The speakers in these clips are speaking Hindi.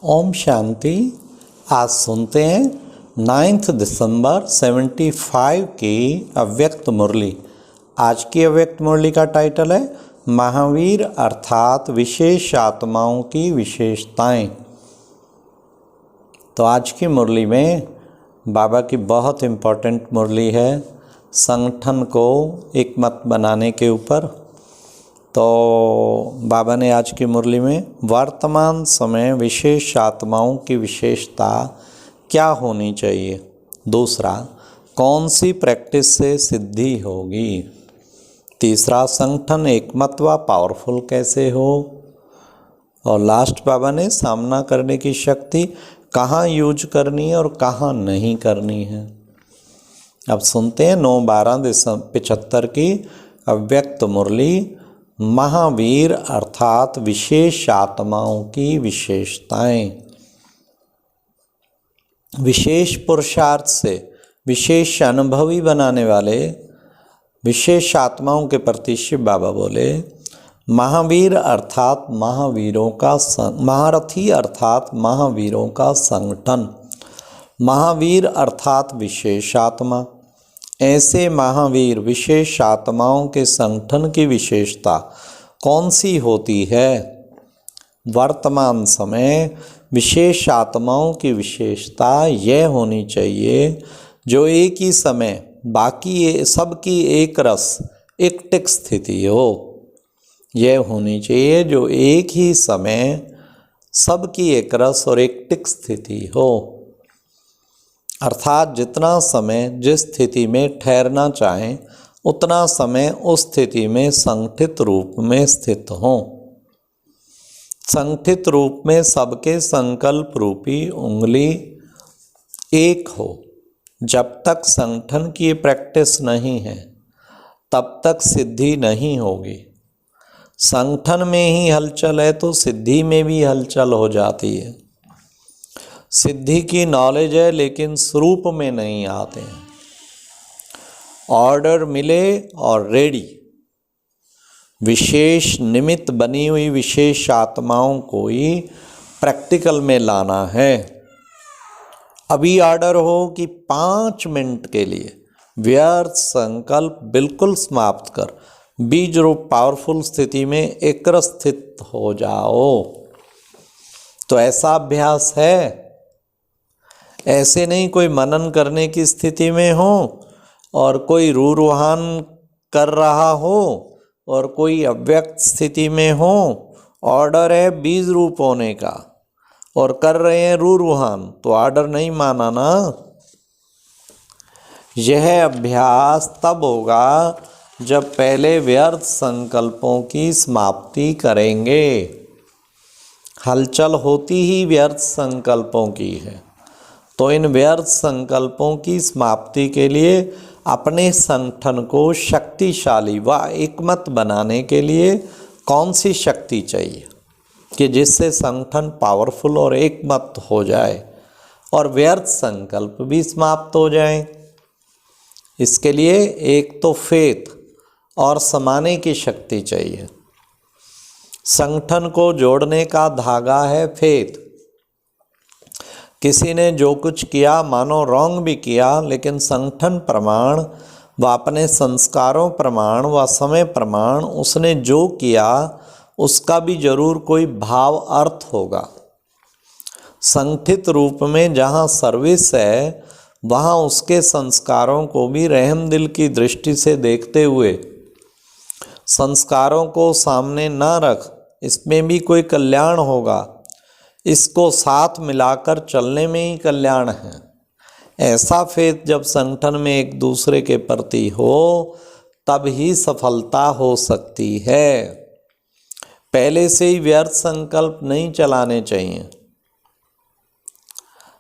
ओम शांति। आज सुनते हैं 9 दिसंबर 75 की अव्यक्त मुरली। आज की अव्यक्त मुरली का टाइटल है महावीर अर्थात विशेष आत्माओं की विशेषताएं। तो आज की मुरली में बाबा की बहुत इम्पोर्टेंट मुरली है संगठन को एक मत बनाने के ऊपर। तो बाबा ने आज की मुरली में वर्तमान समय विशेष आत्माओं की विशेषता क्या होनी चाहिए, दूसरा कौन सी प्रैक्टिस से सिद्धि होगी, तीसरा संगठन एकमत व पावरफुल कैसे हो, और लास्ट बाबा ने सामना करने की शक्ति कहाँ यूज करनी है और कहाँ नहीं करनी है। अब सुनते हैं 9/12/75 की अव्यक्त मुरली महावीर अर्थात विशेष आत्माओं की विशेषताएं। विशेष पुरुषार्थ से विशेष अनुभवी बनाने वाले विशेष आत्माओं के प्रति शिव बाबा बोले महावीर अर्थात महावीरों का महारथी अर्थात महावीरों का संगठन, महावीर अर्थात विशेष आत्मा। ऐसे महावीर विशेष आत्माओं के संगठन की विशेषता कौन सी होती है? वर्तमान समय विशेष आत्माओं की विशेषता यह होनी चाहिए जो एक ही समय बाकी सबकी एक रस एकटिक स्थिति हो। यह होनी चाहिए जो एक ही समय सबकी एक रस और एकटिक स्थिति हो, अर्थात जितना समय जिस स्थिति में ठहरना चाहें उतना समय उस स्थिति में संगठित रूप में स्थित हों। संगठित रूप में सबके संकल्प रूपी उंगली एक हो। जब तक संगठन की प्रैक्टिस नहीं है तब तक सिद्धि नहीं होगी। संगठन में ही हलचल है तो सिद्धि में भी हलचल हो जाती है। सिद्धि की नॉलेज है लेकिन स्वरूप में नहीं आते हैं। ऑर्डर मिले और रेडी, विशेष निमित्त बनी हुई विशेष आत्माओं को ही प्रैक्टिकल में लाना है। अभी ऑर्डर हो कि 5 मिनट के लिए व्यर्थ संकल्प बिल्कुल समाप्त कर बीज रूप पावरफुल स्थिति में एकर स्थित हो जाओ। तो ऐसा अभ्यास है। ऐसे नहीं कोई मनन करने की स्थिति में हो और कोई रूहान कर रहा हो और कोई अव्यक्त स्थिति में हो। ऑर्डर है बीज रूप होने का और कर रहे हैं रूहान, तो ऑर्डर नहीं माना ना। यह अभ्यास तब होगा जब पहले व्यर्थ संकल्पों की समाप्ति करेंगे। हलचल होती ही व्यर्थ संकल्पों की है, तो इन व्यर्थ संकल्पों की समाप्ति के लिए अपने संगठन को शक्तिशाली व एकमत बनाने के लिए कौन सी शक्ति चाहिए कि जिससे संगठन पावरफुल और एकमत हो जाए और व्यर्थ संकल्प भी समाप्त हो जाएं। इसके लिए एक तो फेथ और समाने की शक्ति चाहिए। संगठन को जोड़ने का धागा है फेथ। किसी ने जो कुछ किया, मानो रॉन्ग भी किया, लेकिन संगठन प्रमाण व अपने संस्कारों प्रमाण व समय प्रमाण उसने जो किया उसका भी जरूर कोई भाव अर्थ होगा। संगठित रूप में जहाँ सर्विस है वहाँ उसके संस्कारों को भी रहम दिल की दृष्टि से देखते हुए संस्कारों को सामने ना रख, इसमें भी कोई कल्याण होगा। इसको साथ मिलाकर चलने में ही कल्याण है। ऐसा फेथ जब संगठन में एक दूसरे के प्रति हो तब ही सफलता हो सकती है। पहले से ही व्यर्थ संकल्प नहीं चलाने चाहिए।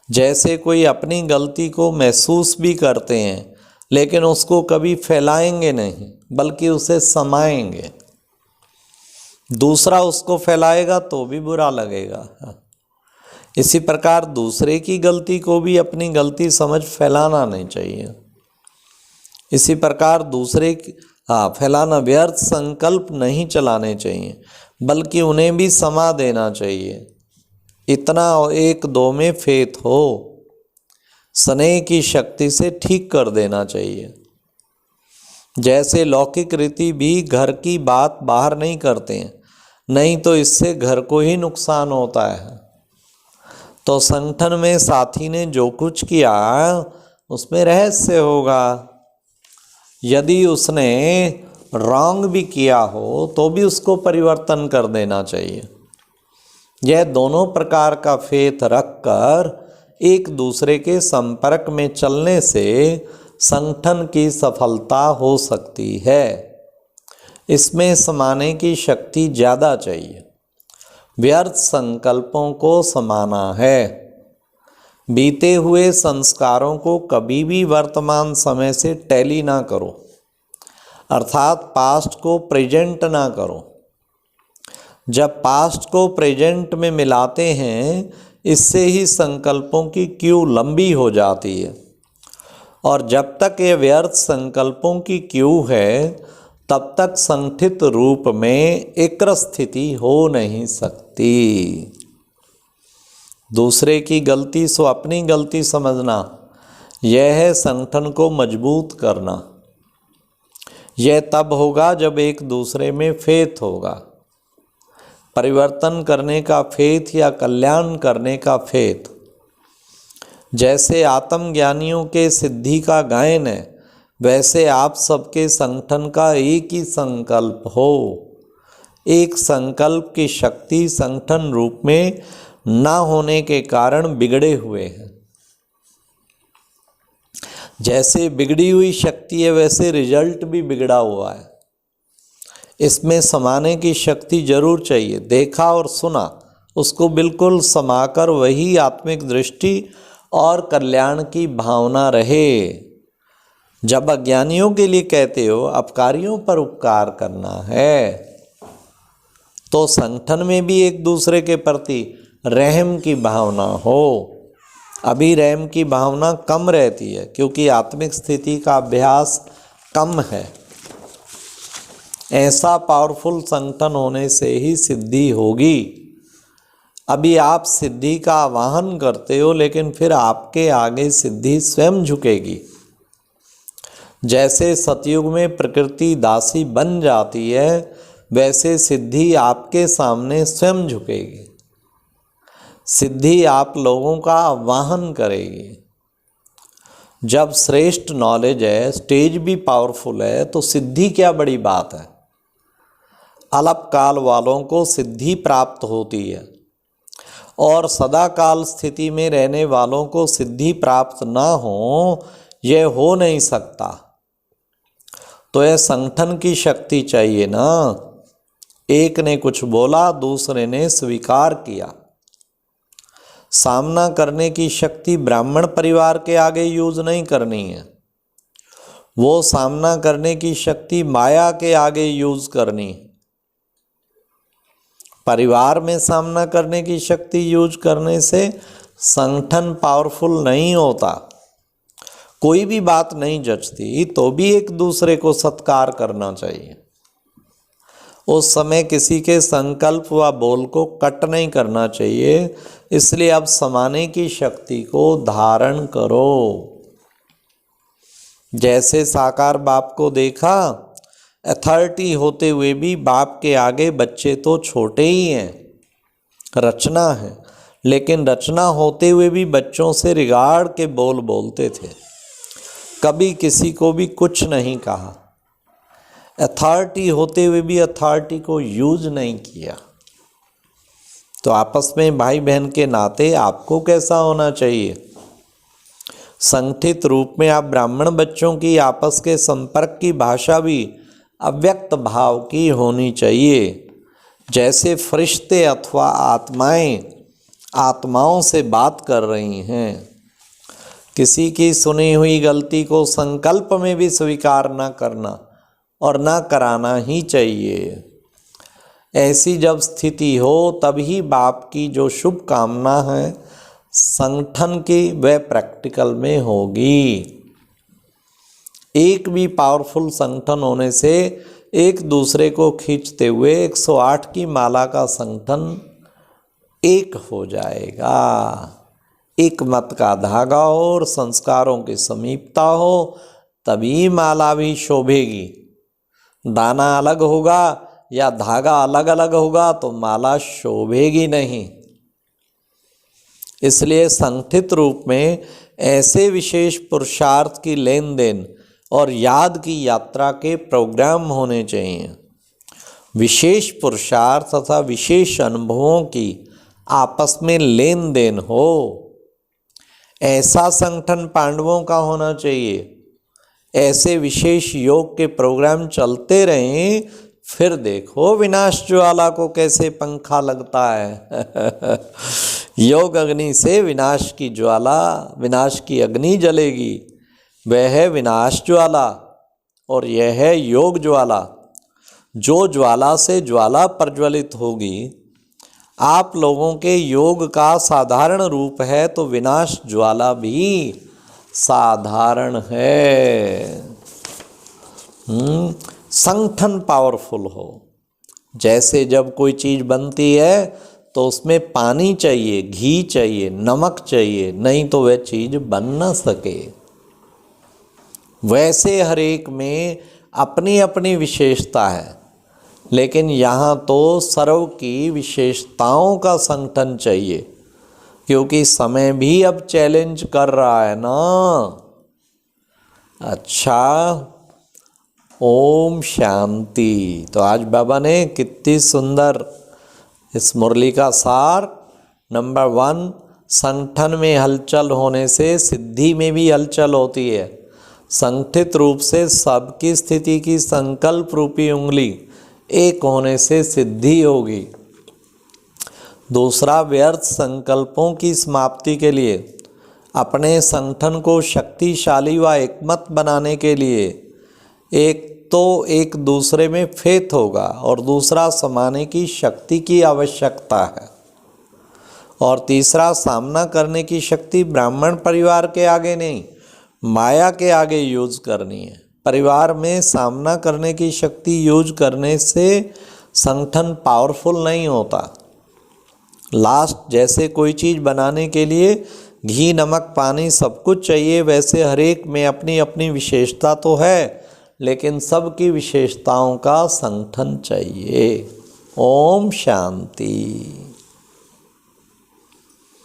जैसे कोई अपनी गलती को महसूस भी करते हैं लेकिन उसको कभी फैलाएंगे नहीं बल्कि उसे समाएंगे। दूसरा उसको फैलाएगा तो भी बुरा लगेगा। इसी प्रकार दूसरे की गलती को भी अपनी गलती समझ फैलाना नहीं चाहिए। इसी प्रकार दूसरे फैलाना व्यर्थ संकल्प नहीं चलाने चाहिए बल्कि उन्हें भी समा देना चाहिए। इतना एक दो में फेत हो, स्नेह की शक्ति से ठीक कर देना चाहिए। जैसे लौकिक रीति भी घर की बात बाहर नहीं करते हैं, नहीं तो इससे घर को ही नुकसान होता है। तो संगठन में साथी ने जो कुछ किया उसमें रहस्य होगा। यदि उसने रॉन्ग भी किया हो तो भी उसको परिवर्तन कर देना चाहिए। यह दोनों प्रकार का फेथ रखकर एक दूसरे के संपर्क में चलने से संगठन की सफलता हो सकती है। इसमें समाने की शक्ति ज़्यादा चाहिए। व्यर्थ संकल्पों को समाना है। बीते हुए संस्कारों को कभी भी वर्तमान समय से टैली ना करो, अर्थात पास्ट को प्रेजेंट ना करो। जब पास्ट को प्रेजेंट में मिलाते हैं, इससे ही संकल्पों की क्यू लंबी हो जाती है, और जब तक ये व्यर्थ संकल्पों की क्यू है तब तक संगठित रूप में एकाग्र स्थिति हो नहीं सकती। दूसरे की गलती सो अपनी गलती समझना, यह है संगठन को मजबूत करना। यह तब होगा जब एक दूसरे में फेथ होगा। परिवर्तन करने का फेथ या कल्याण करने का फेथ। जैसे आत्मज्ञानियों के सिद्धि का गायन है, वैसे आप सबके संगठन का एक ही संकल्प हो। एक संकल्प की शक्ति संगठन रूप में ना होने के कारण बिगड़े हुए हैं। जैसे बिगड़ी हुई शक्ति है, वैसे रिजल्ट भी बिगड़ा हुआ है। इसमें समाने की शक्ति जरूर चाहिए। देखा और सुना, उसको बिल्कुल समाकर वही आत्मिक दृष्टि और कल्याण की भावना रहे। जब अज्ञानियों के लिए कहते हो अपकारियों पर उपकार करना है, तो संगठन में भी एक दूसरे के प्रति रहम की भावना हो। अभी रहम की भावना कम रहती है क्योंकि आत्मिक स्थिति का अभ्यास कम है। ऐसा पावरफुल संगठन होने से ही सिद्धि होगी। अभी आप सिद्धि का आवाहन करते हो, लेकिन फिर आपके आगे सिद्धि स्वयं झुकेगी। जैसे सतयुग में प्रकृति दासी बन जाती है, वैसे सिद्धि आपके सामने स्वयं झुकेगी। सिद्धि आप लोगों का आवाहन करेगी। जब श्रेष्ठ नॉलेज है, स्टेज भी पावरफुल है, तो सिद्धि क्या बड़ी बात है। अल्पकाल वालों को सिद्धि प्राप्त होती है और सदाकाल स्थिति में रहने वालों को सिद्धि प्राप्त ना हो, यह हो नहीं सकता। तो यह संगठन की शक्ति चाहिए ना। एक ने कुछ बोला, दूसरे ने स्वीकार किया। सामना करने की शक्ति ब्राह्मण परिवार के आगे यूज नहीं करनी है, वो सामना करने की शक्ति माया के आगे यूज करनी है। परिवार में सामना करने की शक्ति यूज करने से संगठन पावरफुल नहीं होता। कोई भी बात नहीं जचती तो भी एक दूसरे को सत्कार करना चाहिए। उस समय किसी के संकल्प व बोल को कट नहीं करना चाहिए। इसलिए अब समाने की शक्ति को धारण करो। जैसे साकार बाप को देखा, अथॉरिटी होते हुए भी बाप के आगे बच्चे तो छोटे ही हैं। रचना है, लेकिन रचना होते हुए भी बच्चों से रिगाड़ के बोल बोलते थे। कभी किसी को भी कुछ नहीं कहा। अथॉरिटी होते हुए भी अथॉरिटी को यूज नहीं किया। तो आपस में भाई बहन के नाते आपको कैसा होना चाहिए। संगठित रूप में आप ब्राह्मण बच्चों की आपस के संपर्क की भाषा भी अव्यक्त भाव की होनी चाहिए। जैसे फरिश्ते अथवा आत्माएं आत्माओं से बात कर रही हैं। किसी की सुनी हुई गलती को संकल्प में भी स्वीकार न करना और न कराना ही चाहिए। ऐसी जब स्थिति हो, तभी बाप की जो शुभ कामना है संगठन की, वह प्रैक्टिकल में होगी। एक भी पावरफुल संगठन होने से एक दूसरे को खींचते हुए 108 की माला का संगठन एक हो जाएगा। एक मत का धागा हो और संस्कारों की समीपता हो, तभी माला भी शोभेगी। दाना अलग होगा या धागा अलग अलग होगा तो माला शोभेगी नहीं। इसलिए संगठित रूप में ऐसे विशेष पुरुषार्थ की लेन देन और याद की यात्रा के प्रोग्राम होने चाहिए। विशेष पुरुषार्थ तथा विशेष अनुभवों की आपस में लेन देन हो, ऐसा संगठन पांडवों का होना चाहिए। ऐसे विशेष योग के प्रोग्राम चलते रहें, फिर देखो विनाश ज्वाला को कैसे पंखा लगता है। योग अग्नि से विनाश की ज्वाला, विनाश की अग्नि जलेगी। वह है विनाश ज्वाला और यह है योग ज्वाला। जो ज्वाला से ज्वाला प्रज्वलित होगी, आप लोगों के योग का साधारण रूप है तो विनाश ज्वाला भी साधारण है। संगठन पावरफुल हो। जैसे जब कोई चीज़ बनती है तो उसमें पानी चाहिए, घी चाहिए, नमक चाहिए, नहीं तो वह चीज़ बन न सके। वैसे हर एक में अपनी अपनी विशेषता है, लेकिन यहाँ तो सर्व की विशेषताओं का संगठन चाहिए, क्योंकि समय भी अब चैलेंज कर रहा है ना। अच्छा, ओम शांति। तो आज बाबा ने कितनी सुंदर इस मुरली का सार, नंबर 1, संगठन में हलचल होने से सिद्धि में भी हलचल होती है। संगठित रूप से सबकी स्थिति की संकल्प रूपी उंगली एक होने से सिद्धि होगी। दूसरा, व्यर्थ संकल्पों की समाप्ति के लिए अपने संगठन को शक्तिशाली व एकमत बनाने के लिए एक तो एक दूसरे में फेथ होगा और दूसरा समाने की शक्ति की आवश्यकता है। और तीसरा, सामना करने की शक्ति ब्राह्मण परिवार के आगे नहीं, माया के आगे यूज करनी है। परिवार में सामना करने की शक्ति यूज करने से संगठन पावरफुल नहीं होता। लास्ट, जैसे कोई चीज़ बनाने के लिए घी, नमक, पानी सब कुछ चाहिए, वैसे हर एक में अपनी अपनी विशेषता तो है, लेकिन सबकी विशेषताओं का संगठन चाहिए। ओम शांति।